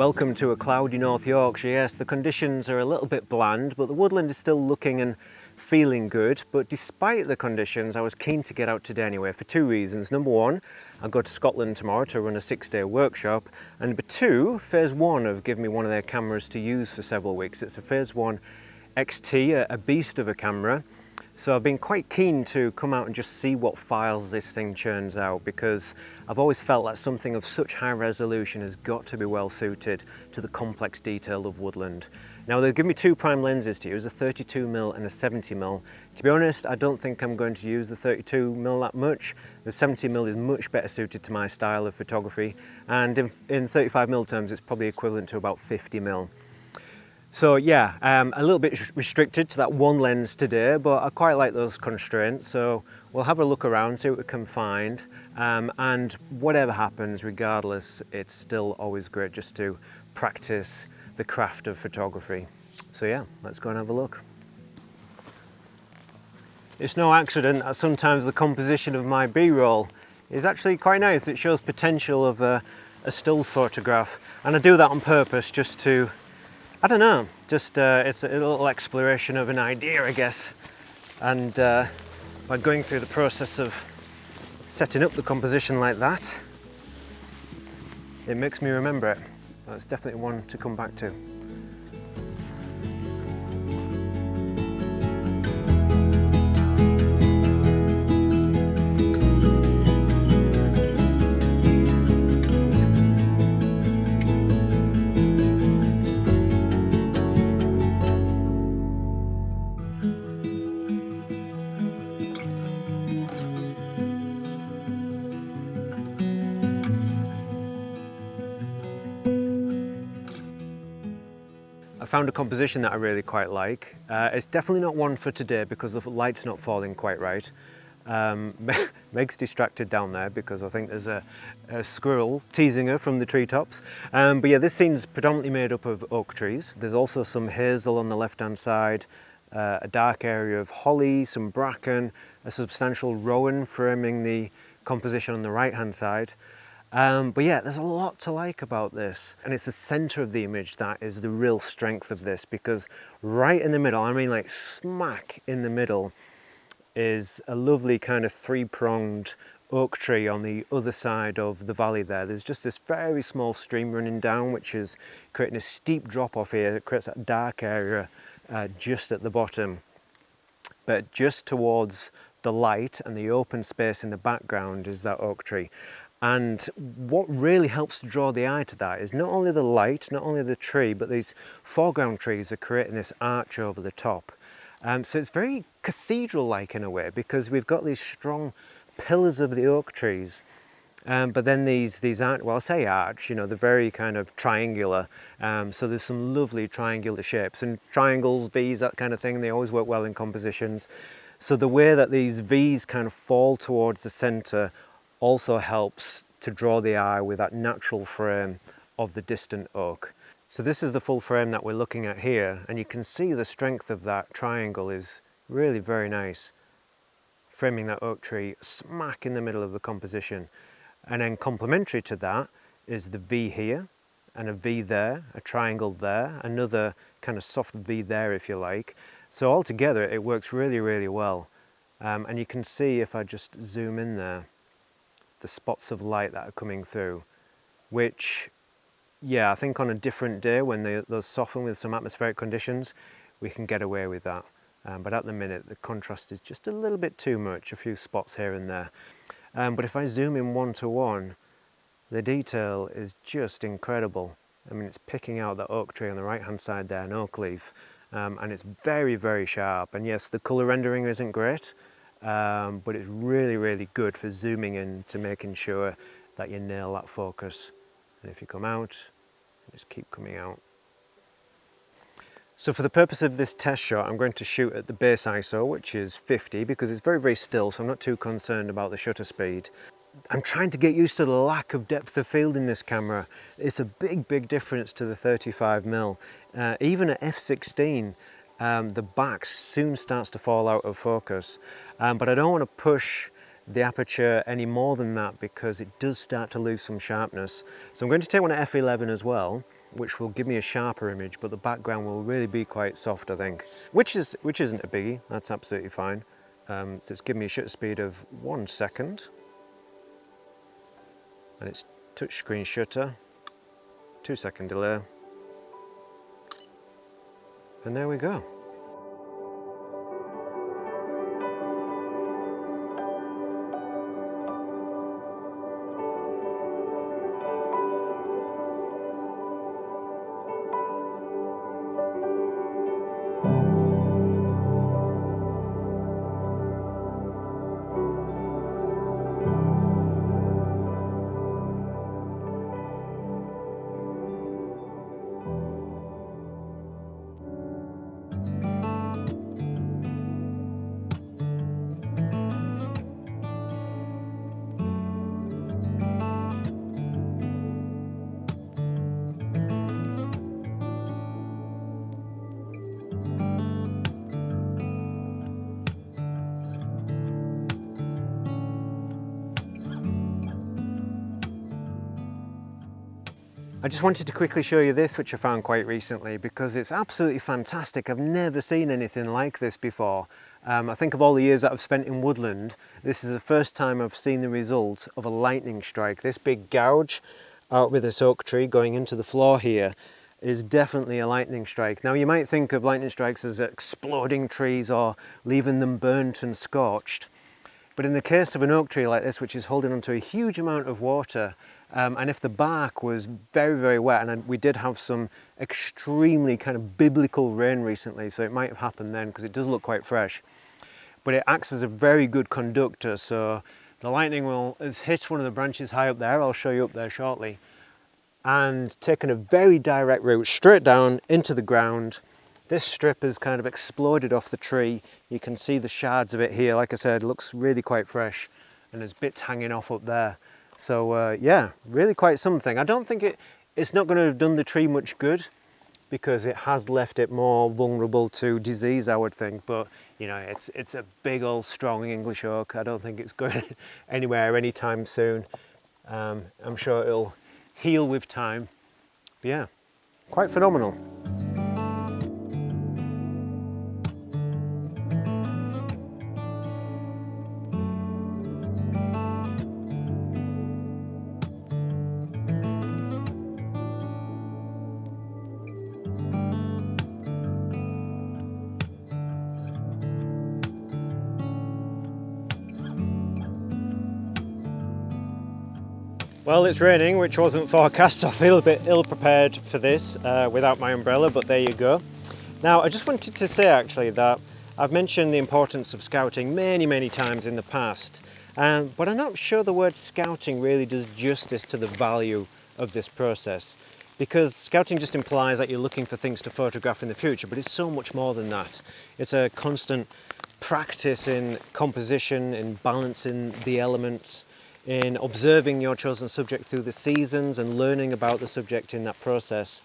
Welcome to a cloudy North Yorkshire. Yes, the conditions are a little bit bland, but the woodland is still looking and feeling good. But despite the conditions, I was keen to get out today anyway for two reasons. Number one, I'll go to Scotland tomorrow to run a 6-day workshop. And number two, Phase 1 have given me one of their cameras to use for several weeks. It's a Phase 1 XT, a beast of a camera. So I've been quite keen to come out and just see what files this thing churns out, because I've always felt that something of such high resolution has got to be well suited to the complex detail of woodland. Now they've given me two prime lenses to use, a 32mm and a 70mm. To be honest, I don't think I'm going to use the 32mm that much. The 70mm is much better suited to my style of photography, and in 35mm terms it's probably equivalent to about 50mm. So yeah, a little bit restricted to that one lens today, but I quite like those constraints. So we'll have a look around, see what we can find, and whatever happens, regardless, it's still always great just to practice the craft of photography. So yeah, let's go and have a look. It's no accident that sometimes the composition of my B-roll is actually quite nice. It shows potential of a stills photograph, and I do that on purpose just to, I don't know, just it's a little exploration of an idea, I guess. And by going through the process of setting up the composition like that, it makes me remember it. It's definitely one to come back to. I found a composition that I really quite like. It's definitely not one for today because the light's not falling quite right. Meg's distracted down there because I think there's a squirrel teasing her from the treetops. But yeah, this scene's predominantly made up of oak trees. There's also some hazel on the left-hand side, a dark area of holly, some bracken, a substantial rowan framing the composition on the right-hand side. But yeah, there's a lot to like about this, and it's the center of the image that is the real strength of this, because right in the middle, I mean like smack in the middle, is a lovely kind of three-pronged oak tree on the other side of the valley there. There's just this very small stream running down, which is creating a steep drop-off here. It creates that dark area just at the bottom. But just towards the light and the open space in the background is that oak tree. And what really helps to draw the eye to that is not only the light, not only the tree, but these foreground trees are creating this arch over the top. So it's very cathedral-like in a way, because we've got these strong pillars of the oak trees, but then these arch, well I say arch, you know, they're very kind of triangular, so there's some lovely triangular shapes, and triangles, V's, that kind of thing, they always work well in compositions. So the way that these V's kind of fall towards the center also helps to draw the eye with that natural frame of the distant oak. So this is the full frame that we're looking at here, and you can see the strength of that triangle is really very nice, framing that oak tree smack in the middle of the composition. And then complementary to that is the V here, and a V there, a triangle there, another kind of soft V there if you like. So altogether it works really, really well. And you can see, if I just zoom in there, the spots of light that are coming through, which, yeah, I think on a different day when those soften with some atmospheric conditions, we can get away with that. But at the minute, the contrast is just a little bit too much, a few spots here and there. But if I zoom in one-to-one, the detail is just incredible. I mean, it's picking out the oak tree on the right-hand side there, an oak leaf, and it's very, very sharp. And yes, the color rendering isn't great, but it's really, really good for zooming in to making sure that you nail that focus. And if you come out, just keep coming out. So for the purpose of this test shot, I'm going to shoot at the base ISO, which is 50, because it's very, very still, so I'm not too concerned about the shutter speed. I'm trying to get used to the lack of depth of field in this camera. It's a big, big difference to the 35mm. Even at f16, the back soon starts to fall out of focus. But I don't want to push the aperture any more than that, because it does start to lose some sharpness. So I'm going to take one at f11 as well, which will give me a sharper image, but the background will really be quite soft, I think, which isn't a biggie. That's absolutely fine. So it's giving me a shutter speed of 1 second, and it's touchscreen shutter, 2-second delay, and there we go. I just wanted to quickly show you this, which I found quite recently, because it's absolutely fantastic. I've never seen anything like this before. I think of all the years that I've spent in woodland, this is the first time I've seen the result of a lightning strike. This big gouge out with this oak tree going into the floor here is definitely a lightning strike. Now, you might think of lightning strikes as exploding trees or leaving them burnt and scorched. But in the case of an oak tree like this, which is holding onto a huge amount of water, and if the bark was very, very wet, and we did have some extremely kind of biblical rain recently, so it might have happened then because it does look quite fresh, but it acts as a very good conductor. So the lightning has hit one of the branches high up there, I'll show you up there shortly, and taken a very direct route straight down into the ground. This strip has kind of exploded off the tree. You can see the shards of it here. Like I said, it looks really quite fresh, and there's bits hanging off up there. So yeah, really quite something. I don't think it's not going to have done the tree much good, because it has left it more vulnerable to disease, I would think. But you know, it's a big old strong English oak. I don't think it's going anywhere anytime soon. I'm sure it'll heal with time. But yeah, quite phenomenal. Well, it's raining, which wasn't forecast, so I feel a bit ill-prepared for this without my umbrella, but there you go. Now, I just wanted to say actually that I've mentioned the importance of scouting many times in the past, but I'm not sure the word scouting really does justice to the value of this process, because scouting just implies that you're looking for things to photograph in the future, but it's so much more than that. It's a constant practice in composition, in balancing the elements, in observing your chosen subject through the seasons and learning about the subject in that process,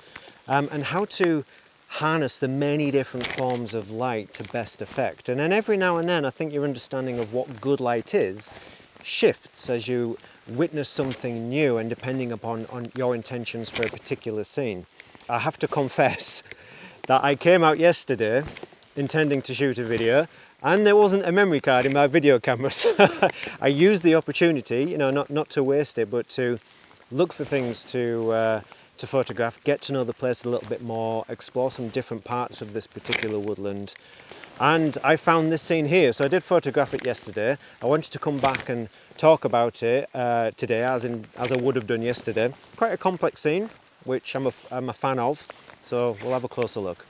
and how to harness the many different forms of light to best effect. And then every now and then I think your understanding of what good light is shifts as you witness something new and depending upon your intentions for a particular scene. I have to confess that I came out yesterday intending to shoot a video, and there wasn't a memory card in my video camera, so I used the opportunity, you know, not to waste it, but to look for things to photograph, get to know the place a little bit more, explore some different parts of this particular woodland. And I found this scene here, so I did photograph it yesterday. I wanted to come back and talk about it today, as I would have done yesterday. Quite a complex scene, which I'm a fan of, so we'll have a closer look.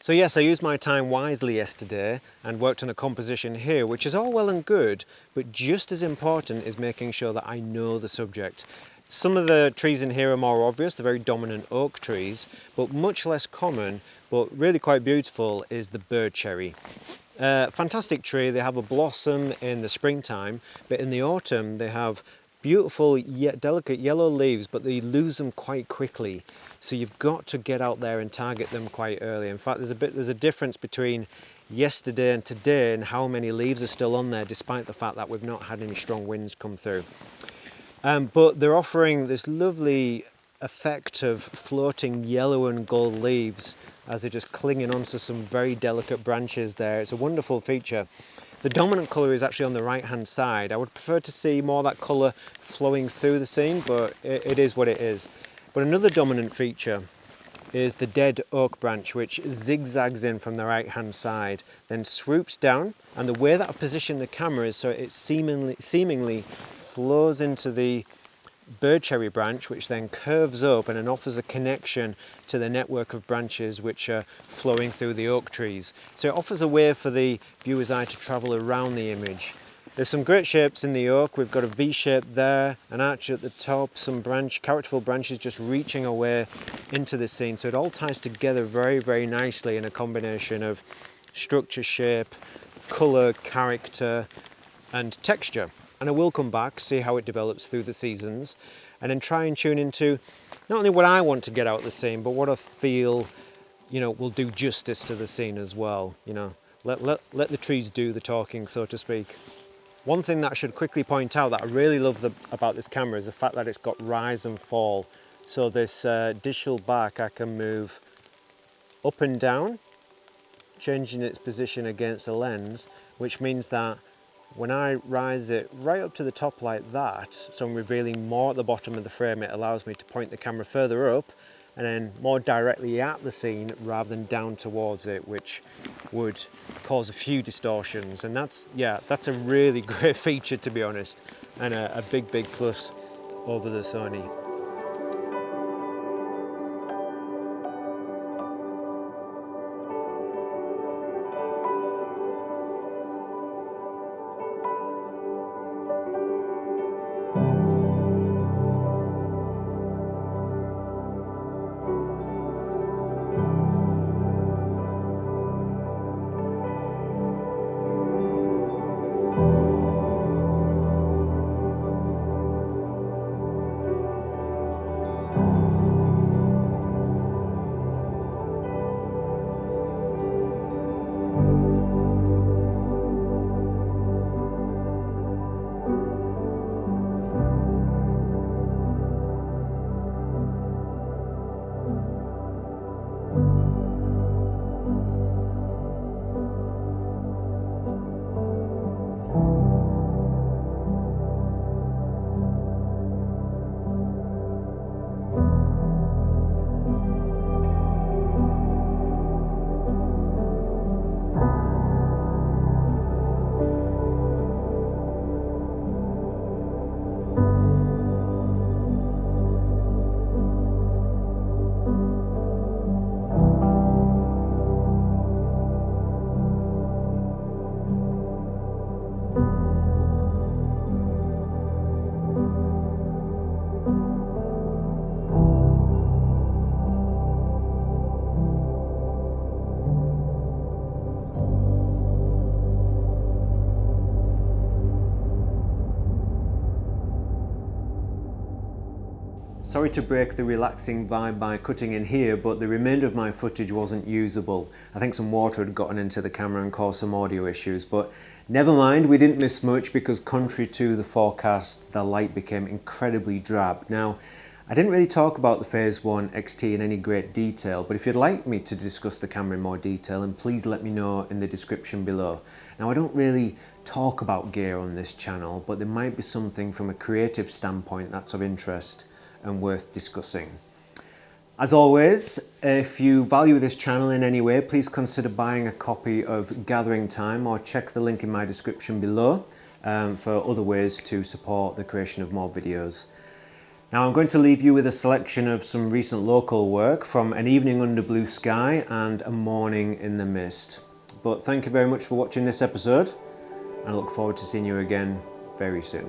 So yes, I used my time wisely yesterday and worked on a composition here, which is all well and good, but just as important is making sure that I know the subject. Some of the trees in here are more obvious, the very dominant oak trees, but much less common, but really quite beautiful, is the bird cherry. Fantastic tree. They have a blossom in the springtime, but in the autumn they have beautiful yet delicate yellow leaves, but they lose them quite quickly. So you've got to get out there and target them quite early. In fact, there's a difference between yesterday and today and how many leaves are still on there, despite the fact that we've not had any strong winds come through. But they're offering this lovely effect of floating yellow and gold leaves as they're just clinging onto some very delicate branches there. It's a wonderful feature. The dominant colour is actually on the right hand side. I would prefer to see more of that colour flowing through the scene, but it is what it is. But another dominant feature is the dead oak branch, which zigzags in from the right hand side, then swoops down, and the way that I've positioned the camera is so it seemingly flows into the bird cherry branch, which then curves up and then offers a connection to the network of branches which are flowing through the oak trees. So it offers a way for the viewer's eye to travel around the image. There's some great shapes in the oak. We've got a V shape there, an arch at the top, some characterful branches just reaching away into the scene. So it all ties together very, very nicely in a combination of structure, shape, colour, character and texture. And I will come back, see how it develops through the seasons, and then try and tune into not only what I want to get out of the scene, but what I feel, will do justice to the scene as well. Let the trees do the talking, so to speak. One thing that I should quickly point out that I really love about this camera is the fact that it's got rise and fall. So this digital back I can move up and down, changing its position against the lens, which means that when I rise it right up to the top like that, so I'm revealing more at the bottom of the frame, it allows me to point the camera further up and then more directly at the scene rather than down towards it, which would cause a few distortions. And that's a really great feature, to be honest, and a big plus over the Sony. Sorry to break the relaxing vibe by cutting in here, but the remainder of my footage wasn't usable. I think some water had gotten into the camera and caused some audio issues, but never mind, we didn't miss much because contrary to the forecast, the light became incredibly drab. Now, I didn't really talk about the Phase 1 XT in any great detail, but if you'd like me to discuss the camera in more detail, then please let me know in the description below. Now, I don't really talk about gear on this channel, but there might be something from a creative standpoint that's of interest and worth discussing. As always, if you value this channel in any way, please consider buying a copy of Gathering Time or check the link in my description below for other ways to support the creation of more videos. Now I'm going to leave you with a selection of some recent local work from An Evening Under Blue Sky and A Morning in the Mist. But thank you very much for watching this episode, and I look forward to seeing you again very soon.